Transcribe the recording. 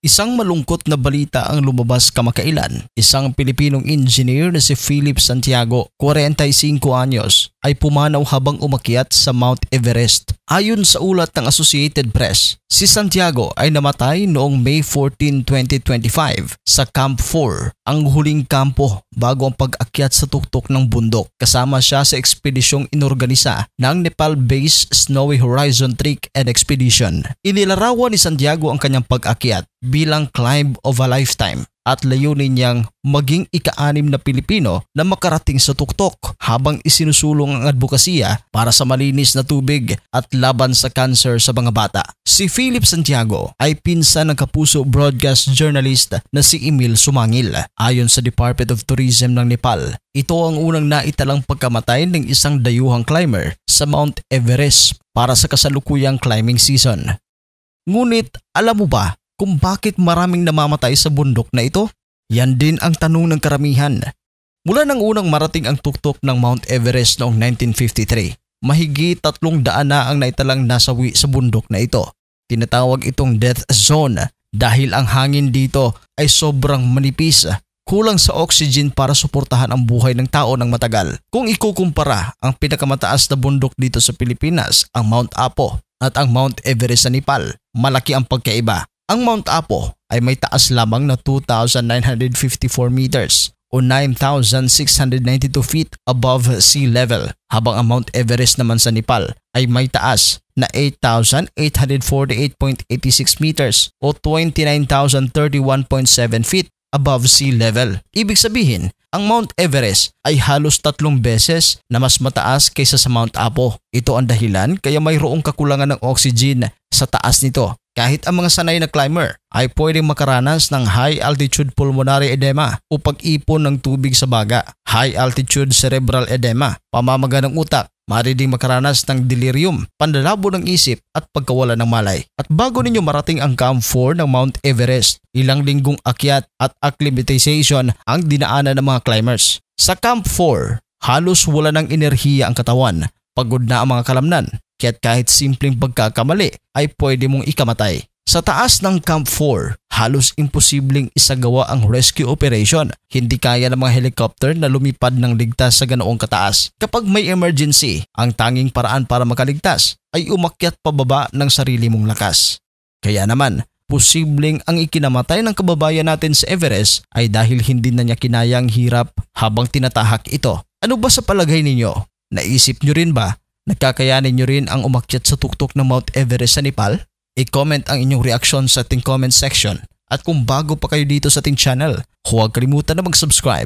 Isang malungkot na balita ang lumabas kamakailan. Isang Pilipinong engineer na si Philip Santiago, 45 anyos, ay pumanaw habang umakyat sa Mount Everest. Ayon sa ulat ng Associated Press, si Santiago ay namatay noong May 14, 2025 sa Camp 4, ang huling kampo bago ang pag-akyat sa tuktok ng bundok. Kasama siya sa ekspedisyong inorganisa ng Nepal-based Snowy Horizon Trek and Expedition. Inilarawan ni Santiago ang kanyang pag-akyat bilang climb of a lifetime at layunin niyang maging ika-6 na Pilipino na makarating sa tuktok habang isinusulong ang advokasya para sa malinis na tubig at laban sa cancer sa mga bata. Si Philip Santiago ay pinsan ng kapuso broadcast journalist na si Emil Sumangil. Ayon sa Department of Tourism ng Nepal, ito ang unang naitalang pagkamatay ng isang dayuhang climber sa Mount Everest para sa kasalukuyang climbing season. Ngunit alam mo ba kung bakit maraming namamatay sa bundok na ito? Yan din ang tanong ng karamihan. Mula nang unang marating ang tuktok ng Mount Everest noong 1953, mahigit 300 na ang naitalang nasawi sa bundok na ito. Tinatawag itong death zone dahil ang hangin dito ay sobrang manipis, kulang sa oxygen para suportahan ang buhay ng tao ng matagal. Kung ikukumpara ang pinakamataas na bundok dito sa Pilipinas, ang Mount Apo, at ang Mount Everest sa Nepal, malaki ang pagkaiba. Ang Mount Apo ay may taas lamang na 2,954 meters o 9,692 feet above sea level, habang ang Mount Everest naman sa Nepal ay may taas na 8,848.86 meters o 29,031.7 feet above sea level. Ibig sabihin, ang Mount Everest ay halos 3 beses na mas mataas kaysa sa Mount Apo. Ito ang dahilan kaya mayroong kakulangan ng oxygen sa taas nito. Kahit ang mga sanay na climber ay pwedeng makaranas ng high altitude pulmonary edema o pag-ipon ng tubig sa baga, high altitude cerebral edema, pamamaga ng utak, maaari ding makaranas ng delirium, panlalabo ng isip at pagkawala ng malay. At bago ninyo marating ang Camp 4 ng Mount Everest, ilang linggong akyat at acclimatization ang dinaanan ng mga climbers. Sa Camp 4, halos wala ng enerhiya ang katawan, pagod na ang mga kalamnan. Kaya't kahit simpleng pagkakamali ay pwede mong ikamatay. Sa taas ng Camp 4, halos imposibleng isagawa ang rescue operation. Hindi kaya ng mga helicopter na lumipad ng ligtas sa ganoong kataas. Kapag may emergency, ang tanging paraan para makaligtas ay umakyat pababa ng sarili mong lakas. Kaya naman, posibleng ang ikinamatay ng kababayan natin sa Everest ay dahil hindi na niya kinayang hirap habang tinatahak ito. Ano ba sa palagay ninyo? Naisip nyo rin ba? Nagkakayanin nyo rin ang umakyat sa tuktok ng Mount Everest sa Nepal? I-comment ang inyong reaksyon sa ating comment section. At kung bago pa kayo dito sa ating channel, huwag kalimutan na mag-subscribe